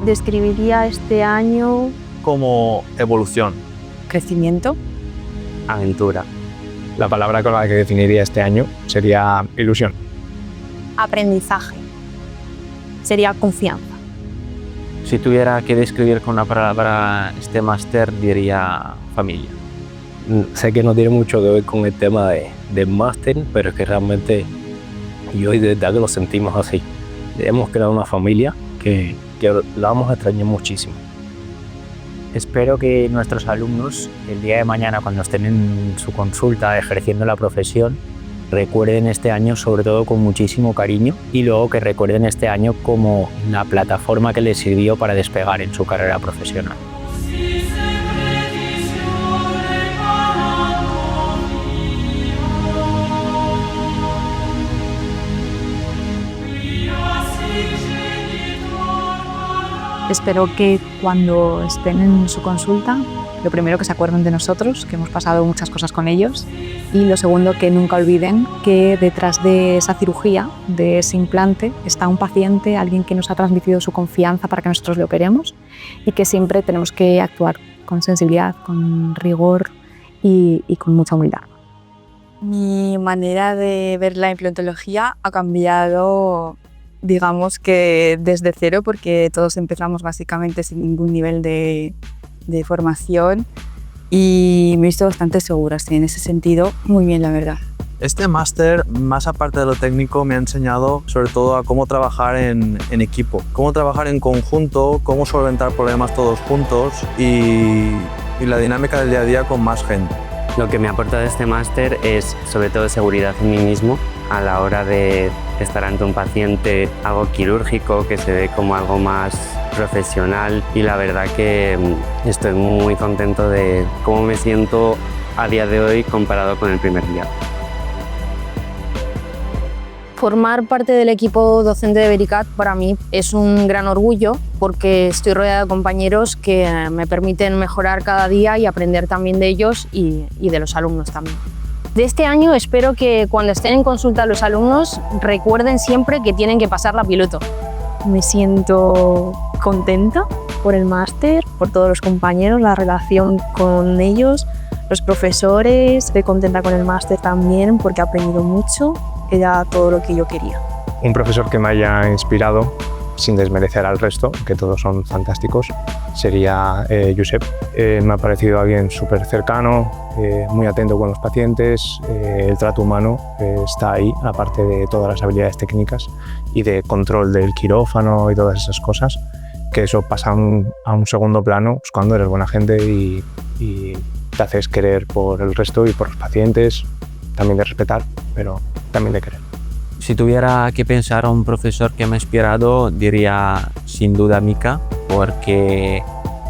Describiría este año como evolución, crecimiento, aventura. La palabra con la que definiría este año sería ilusión. aprendizaje, sería confianza. Si tuviera que describir con una palabra este máster, diría familia. Sé que no tiene mucho que ver con el tema del máster, pero es que realmente yo y de verdad que lo sentimos así. Hemos creado una familia que la vamos a extrañar muchísimo. Espero que nuestros alumnos, el día de mañana, cuando estén en su consulta ejerciendo la profesión, recuerden este año sobre todo con muchísimo cariño y luego que recuerden este año como la plataforma que les sirvió para despegar en su carrera profesional. Espero que cuando estén en su consulta, lo primero que se acuerden de nosotros, que hemos pasado muchas cosas con ellos, y lo segundo, que nunca olviden que detrás de esa cirugía, de ese implante, está un paciente, alguien que nos ha transmitido su confianza para que nosotros le operemos y que siempre tenemos que actuar con sensibilidad, con rigor y con mucha humildad. Mi manera de ver la implantología ha cambiado, digamos que desde cero, porque todos empezamos básicamente sin ningún nivel de formación y me he visto bastante segura, sí, en ese sentido, muy bien, la verdad. Este máster, más aparte de lo técnico, me ha enseñado sobre todo a cómo trabajar en equipo, cómo trabajar en conjunto, cómo solventar problemas todos juntos y la dinámica del día a día con más gente. Lo que me ha aportado este máster es sobre todo seguridad en mí mismo a la hora de estar ante un paciente, algo quirúrgico que se ve como algo más profesional, y la verdad que estoy muy contento de cómo me siento a día de hoy comparado con el primer día. formar parte del equipo docente de Vericat para mí es un gran orgullo porque estoy rodeada de compañeros que me permiten mejorar cada día y aprender también de ellos y de los alumnos también. De este año espero que cuando estén en consulta los alumnos recuerden siempre que tienen que pasar la piloto. Me siento contenta por el máster, por todos los compañeros, la relación con ellos, los profesores. Estoy contenta con el máster también porque he aprendido mucho, era todo lo que yo quería. Un profesor que me haya inspirado, sin desmerecer al resto, que todos son fantásticos, sería Josep. Me ha parecido alguien súper cercano, muy atento con los pacientes, el trato humano está ahí, aparte de todas las habilidades técnicas y de control del quirófano y todas esas cosas, que eso pasa a un segundo plano pues, cuando eres buena gente y te haces querer por el resto y por los pacientes, también de respetar, pero también de querer. Si tuviera que pensar a un profesor que me ha inspirado, diría sin duda Mika, porque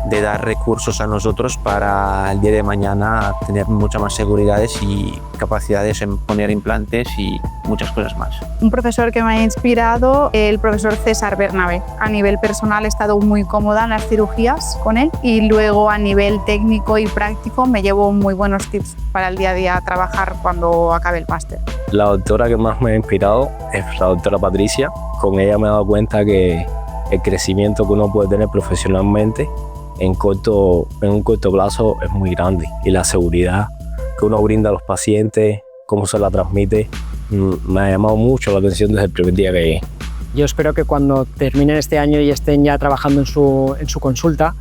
de dar recursos a nosotros para el día de mañana tener muchas más seguridades y capacidades en poner implantes y muchas cosas más. Un profesor que me ha inspirado, el profesor César Bernabé. A nivel personal he estado muy cómoda en las cirugías con él y luego a nivel técnico y práctico me llevo muy buenos tips para el día a día trabajar cuando acabe el máster. La doctora que más me ha inspirado es la doctora Patricia. Con ella me he dado cuenta que el crecimiento que uno puede tener profesionalmente en un corto plazo es muy grande, y la seguridad que uno brinda a los pacientes, cómo se la transmite, me ha llamado mucho la atención desde el primer día que llegué. Yo espero que cuando terminen este año y estén ya trabajando en su consulta,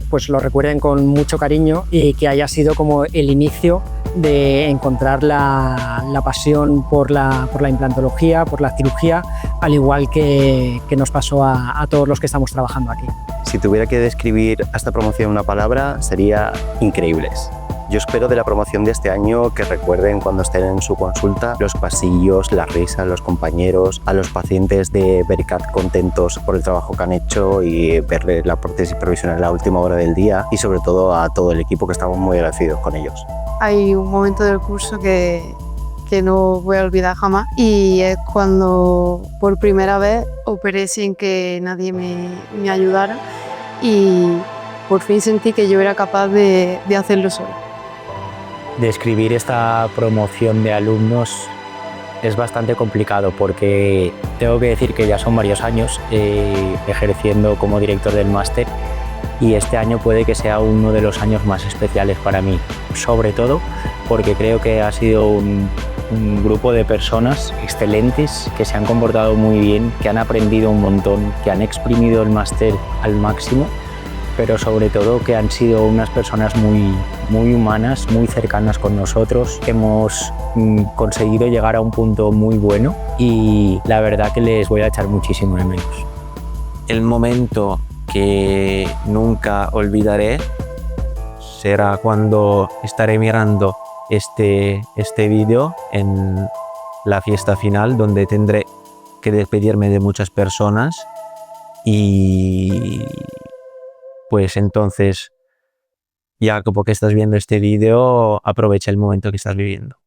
pues lo recuerden con mucho cariño y que haya sido como el inicio de encontrar la pasión por la implantología, por la cirugía, al igual que nos pasó a todos los que estamos trabajando aquí. Si tuviera que describir a esta promoción una palabra, sería increíbles. Yo espero de la promoción de este año que recuerden cuando estén en su consulta los pasillos, las risas, los compañeros, a los pacientes de Vericat contentos por el trabajo que han hecho y verle la prótesis provisional a la última hora del día, y sobre todo a todo el equipo, que estamos muy agradecidos con ellos. Hay un momento del curso que no voy a olvidar jamás, y es cuando por primera vez operé sin que nadie me ayudara y por fin sentí que yo era capaz de hacerlo solo. Describir esta promoción de alumnos es bastante complicado porque tengo que decir que ya son varios años ejerciendo como director del máster y este año puede que sea uno de los años más especiales para mí, sobre todo porque creo que ha sido un grupo de personas excelentes que se han comportado muy bien, que han aprendido un montón, que han exprimido el máster al máximo, pero sobre todo que han sido unas personas muy humanas, muy cercanas con nosotros. Hemos conseguido llegar a un punto muy bueno y la verdad que les voy a echar muchísimo de menos. El momento que nunca olvidaré será cuando estaré mirando este vídeo en la fiesta final, donde tendré que despedirme de muchas personas y pues entonces, ya como que estás viendo este vídeo, aprovecha el momento que estás viviendo.